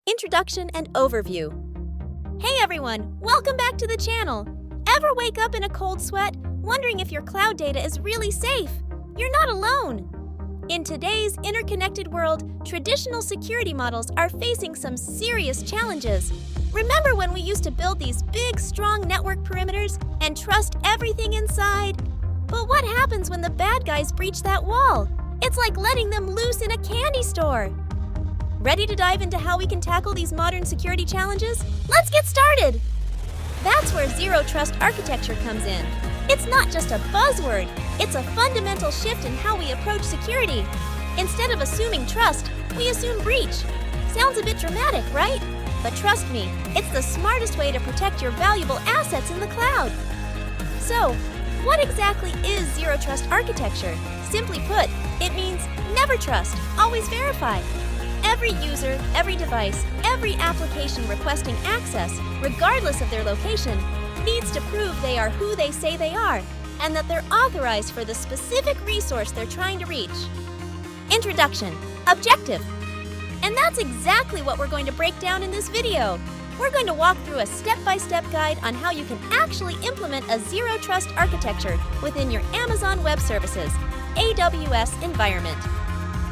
Introduction and Overview. Hey everyone, welcome back to the channel. Ever wake up in a cold sweat, wondering if your cloud data is really safe? You're not alone. In today's interconnected world, traditional security models are facing some serious challenges. Remember when we used to build these big, strong network perimeters and trust everything inside? But what happens when the bad guys breach that wall? It's like letting them loose in a candy store. Ready to dive into how we can tackle these modern security challenges? Let's get started! That's where Zero Trust architecture comes in. It's not just a buzzword, it's a fundamental shift in how we approach security. Instead of assuming trust, we assume breach. Sounds a bit dramatic, right? But trust me, it's the smartest way to protect your valuable assets in the cloud. So, what exactly is Zero Trust architecture? Simply put, it means never trust, always verify. Every user, every device, every application requesting access, regardless of their location, needs to prove they are who they say they are, and that they're authorized for the specific resource they're trying to reach. Introduction. Objective. And that's exactly what we're going to break down in this video. We're going to walk through a step-by-step guide on how you can actually implement a Zero Trust architecture within your Amazon Web Services, AWS environment.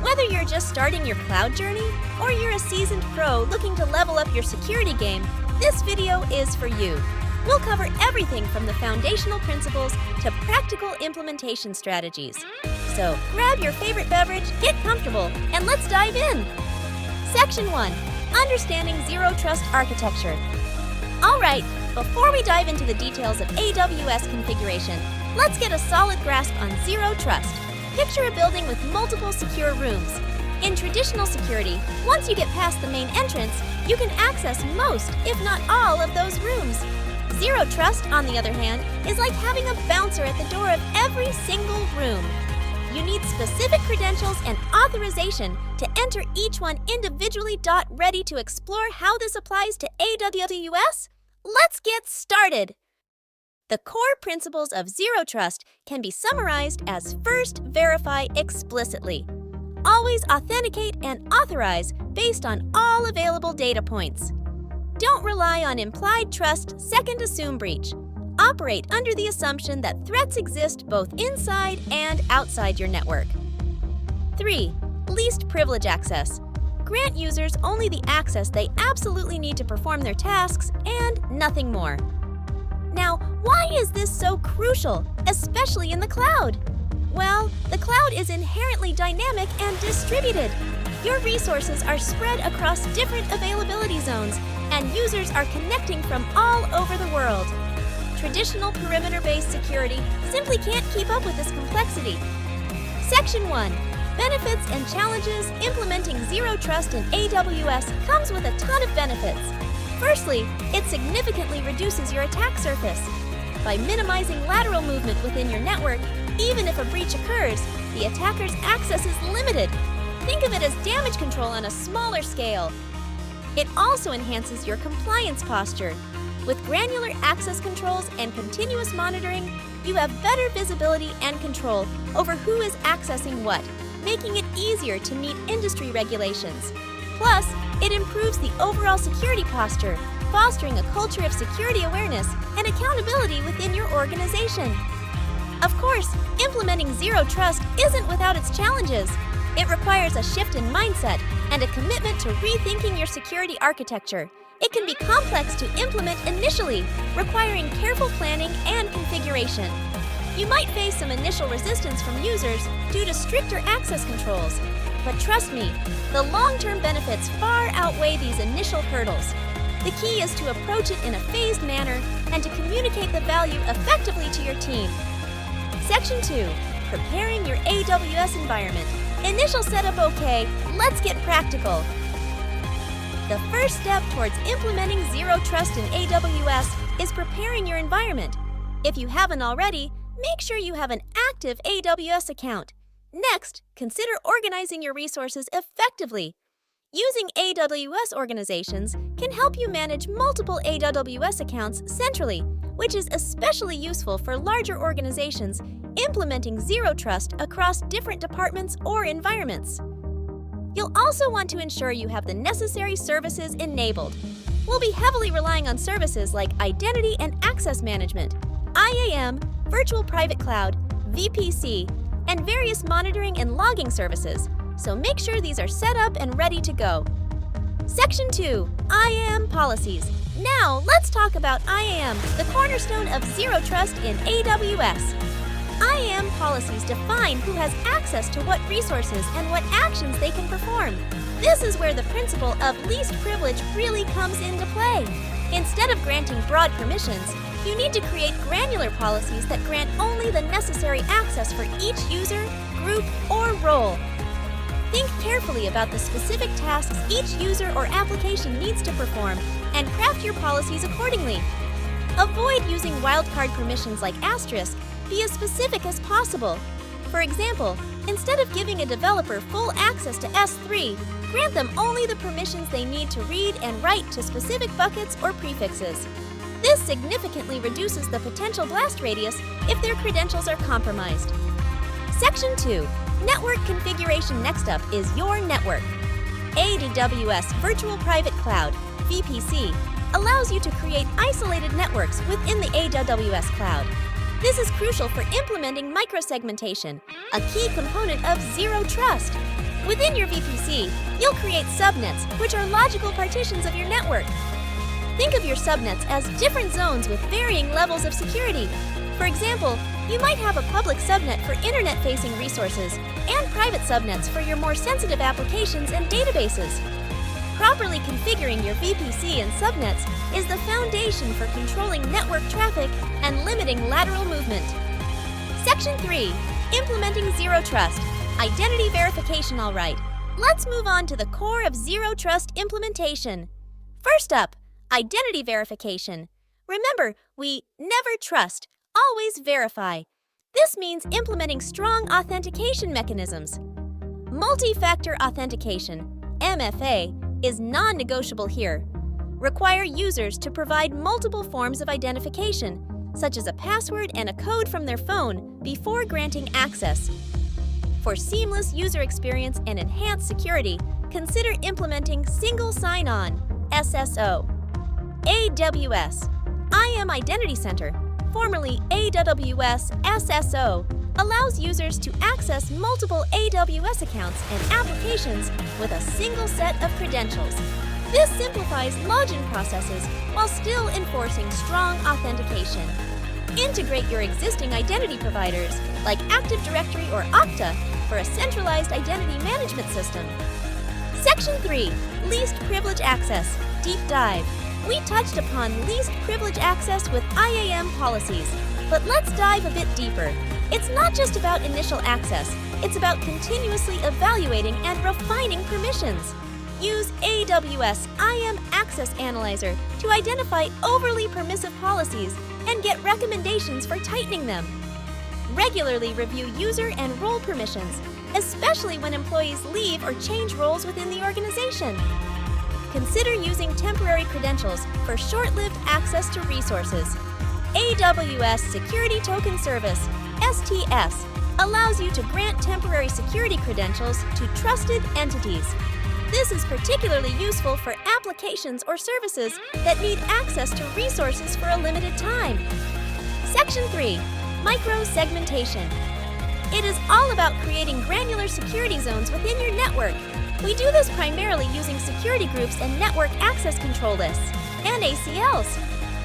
Whether you're just starting your cloud journey or you're a seasoned pro looking to level up your security game, this video is for you. We'll cover everything from the foundational principles to practical implementation strategies. So grab your favorite beverage, get comfortable, and let's dive in. Section 1. Understanding Zero Trust architecture. All right, before we dive into the details of AWS configuration, let's get a solid grasp on Zero Trust. Picture a building with multiple secure rooms. In traditional security, once you get past the main entrance, you can access most, if not all, of those rooms. Zero Trust, on the other hand, is like having a bouncer at the door of every single room. You need specific credentials and authorization to enter each one individually. Ready to explore how this applies to AWS? Let's get started! The core principles of Zero Trust can be summarized as first, verify explicitly. Always authenticate and authorize based on all available data points. Don't rely on implied trust, second, assume breach. Operate under the assumption that threats exist both inside and outside your network. 3. Least privilege access. Grant users only the access they absolutely need to perform their tasks and nothing more. Now, why is this so crucial, especially in the cloud? Well, the cloud is inherently dynamic and distributed. Your resources are spread across different availability zones, and users are connecting from all over the world. Traditional perimeter-based security simply can't keep up with this complexity. Section 1. Benefits and challenges. Implementing Zero Trust in AWS comes with a ton of benefits. Firstly, it significantly reduces your attack surface. By minimizing lateral movement within your network, even if a breach occurs, the attacker's access is limited. Think of it as damage control on a smaller scale. It also enhances your compliance posture. With granular access controls and continuous monitoring, you have better visibility and control over who is accessing what, making it easier to meet industry regulations. Plus, it improves the overall security posture, fostering a culture of security awareness and accountability within your organization. Of course, implementing Zero Trust isn't without its challenges. It requires a shift in mindset and a commitment to rethinking your security architecture. It can be complex to implement initially, requiring careful planning and configuration. You might face some initial resistance from users due to stricter access controls. But trust me, the long-term benefits far outweigh these initial hurdles. The key is to approach it in a phased manner and to communicate the value effectively to your team. Section 2. Preparing your AWS environment. Initial setup okay, let's get practical. The first step towards implementing Zero Trust in AWS is preparing your environment. If you haven't already, make sure you have an active AWS account. Next, consider organizing your resources effectively. Using AWS organizations can help you manage multiple AWS accounts centrally, which is especially useful for larger organizations implementing Zero Trust across different departments or environments. You'll also want to ensure you have the necessary services enabled. We'll be heavily relying on services like Identity and Access Management, IAM, Virtual Private Cloud, VPC, and various monitoring and logging services, so make sure these are set up and ready to go. Section 2, IAM Policies. Now, let's talk about IAM, the cornerstone of Zero Trust in AWS. IAM policies define who has access to what resources and what actions they can perform. This is where the principle of least privilege really comes into play. Instead of granting broad permissions, you need to create granular policies that grant only the necessary access for each user, group, or role. Think carefully about the specific tasks each user or application needs to perform and craft your policies accordingly. Avoid using wildcard permissions like asterisk. Be as specific as possible. For example, instead of giving a developer full access to S3, grant them only the permissions they need to read and write to specific buckets or prefixes. This significantly reduces the potential blast radius if their credentials are compromised. Section 2. Network configuration. Next up is your network. AWS Virtual Private Cloud, VPC, allows you to create isolated networks within the AWS cloud. This is crucial for implementing micro-segmentation, a key component of Zero Trust. Within your VPC, you'll create subnets, which are logical partitions of your network. Think of your subnets as different zones with varying levels of security. For example, you might have a public subnet for internet-facing resources and private subnets for your more sensitive applications and databases. Properly configuring your VPC and subnets is the foundation for controlling network traffic and limiting lateral movement. Section 3. Implementing Zero Trust. Identity verification. All right, let's move on to the core of Zero Trust implementation. First up, identity verification. Remember, we never trust, always verify. This means implementing strong authentication mechanisms. Multi-factor authentication, MFA, is non-negotiable here. Require users to provide multiple forms of identification, such as a password and a code from their phone, before granting access. For seamless user experience and enhanced security, consider implementing Single Sign-On, SSO. AWS IAM Identity Center, formerly AWS SSO, allows users to access multiple AWS accounts and applications with a single set of credentials. This simplifies login processes while still enforcing strong authentication. Integrate your existing identity providers like Active Directory or Okta for a centralized identity management system. Section 3. Least Privilege Access. Deep Dive. We touched upon least privilege access with IAM policies, but let's dive a bit deeper. It's not just about initial access, it's about continuously evaluating and refining permissions. Use AWS IAM Access Analyzer to identify overly permissive policies and get recommendations for tightening them. Regularly review user and role permissions, especially when employees leave or change roles within the organization. Consider using temporary credentials for short-lived access to resources. AWS Security Token Service, STS, allows you to grant temporary security credentials to trusted entities. This is particularly useful for applications or services that need access to resources for a limited time. Section 3. Micro-segmentation. It is all about creating granular security zones within your network. We do this primarily using security groups and network access control lists, and ACLs.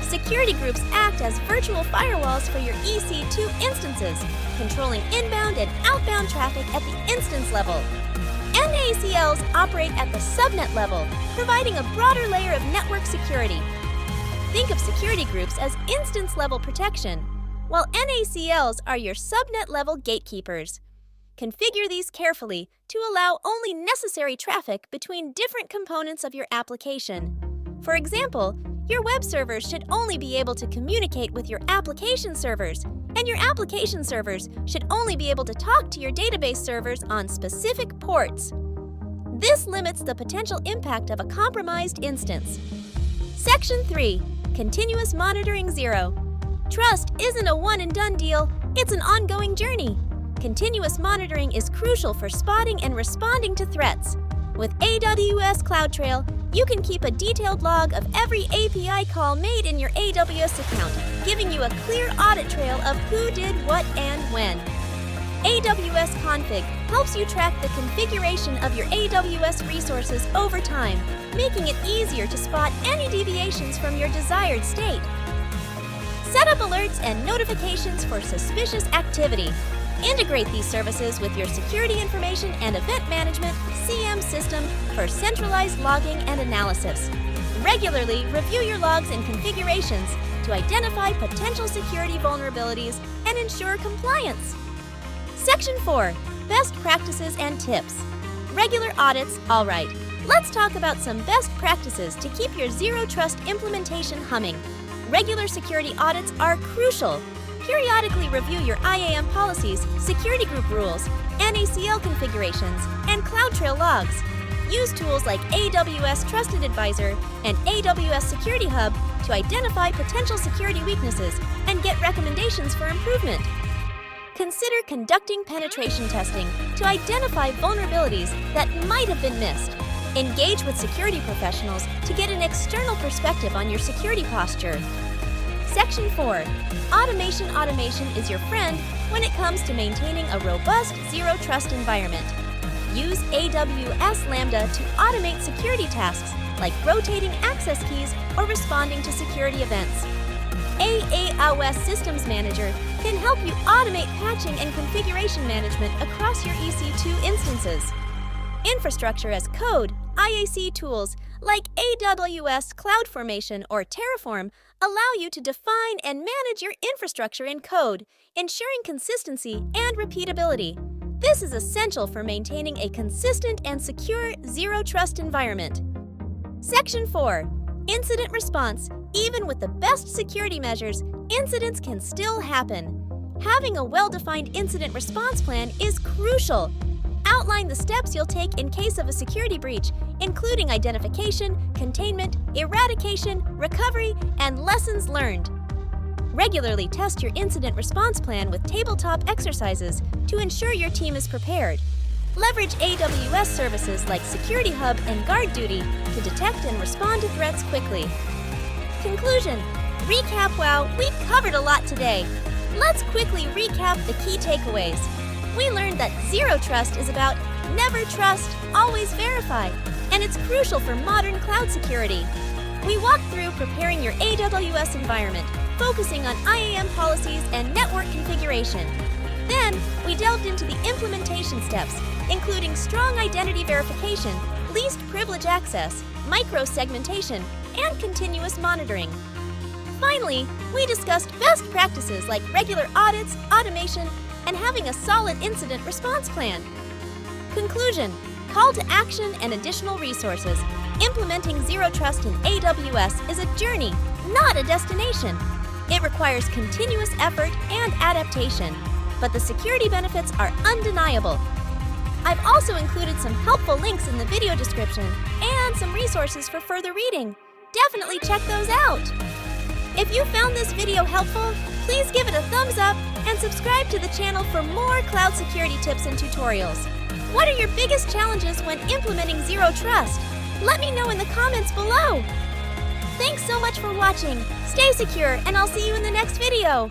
Security groups act as virtual firewalls for your EC2 instances, controlling inbound and outbound traffic at the instance level. NACLs operate at the subnet level, providing a broader layer of network security. Think of security groups as instance-level protection, while NACLs are your subnet-level gatekeepers. Configure these carefully to allow only necessary traffic between different components of your application. For example, your web servers should only be able to communicate with your application servers, and your application servers should only be able to talk to your database servers on specific ports. This limits the potential impact of a compromised instance. Section 3. Continuous Monitoring Zero. Trust isn't a one-and-done deal, it's an ongoing journey. Continuous monitoring is crucial for spotting and responding to threats. With AWS CloudTrail, you can keep a detailed log of every API call made in your AWS account, giving you a clear audit trail of who did what and when. AWS Config helps you track the configuration of your AWS resources over time, making it easier to spot any deviations from your desired state. Set up alerts and notifications for suspicious activity. Integrate these services with your security information and event management (CM) system for centralized logging and analysis. Regularly review your logs and configurations to identify potential security vulnerabilities and ensure compliance. Section 4. Best Practices and Tips. Regular audits, all right. Let's talk about some best practices to keep your Zero Trust implementation humming. Regular security audits are crucial. Periodically review your IAM policies, security group rules, NACL configurations, and CloudTrail logs. Use tools like AWS Trusted Advisor and AWS Security Hub to identify potential security weaknesses and get recommendations for improvement. Consider conducting penetration testing to identify vulnerabilities that might have been missed. Engage with security professionals to get an external perspective on your security posture. Section 4. Automation is your friend when it comes to maintaining a robust Zero Trust environment. Use AWS Lambda to automate security tasks like rotating access keys or responding to security events. AWS Systems Manager can help you automate patching and configuration management across your EC2 instances. Infrastructure as Code, IAC tools like AWS CloudFormation or Terraform allow you to define and manage your infrastructure in code, ensuring consistency and repeatability. This is essential for maintaining a consistent and secure Zero Trust environment. Section 4. Incident Response. Even with the best security measures, incidents can still happen. Having a well-defined incident response plan is crucial. Outline the steps you'll take in case of a security breach, including identification, containment, eradication, recovery, and lessons learned. Regularly test your incident response plan with tabletop exercises to ensure your team is prepared. Leverage AWS services like Security Hub and Guard Duty to detect and respond to threats quickly. Conclusion. Recap. Wow, we covered a lot today. Let's quickly recap the key takeaways. We learned that Zero Trust is about never trust, always verify, and it's crucial for modern cloud security. We walked through preparing your AWS environment, focusing on IAM policies and network configuration. Then, we delved into the implementation steps, including strong identity verification, least privilege access, micro-segmentation, and continuous monitoring. Finally, we discussed best practices like regular audits, automation, and having a solid incident response plan. Conclusion. Call to action and additional resources. Implementing Zero Trust in AWS is a journey, not a destination. It requires continuous effort and adaptation, but the security benefits are undeniable. I've also included some helpful links in the video description and some resources for further reading. Definitely check those out. If you found this video helpful, please give it a thumbs up and subscribe to the channel for more cloud security tips and tutorials. What are your biggest challenges when implementing Zero Trust? Let me know in the comments below. Thanks so much for watching. Stay secure, and I'll see you in the next video.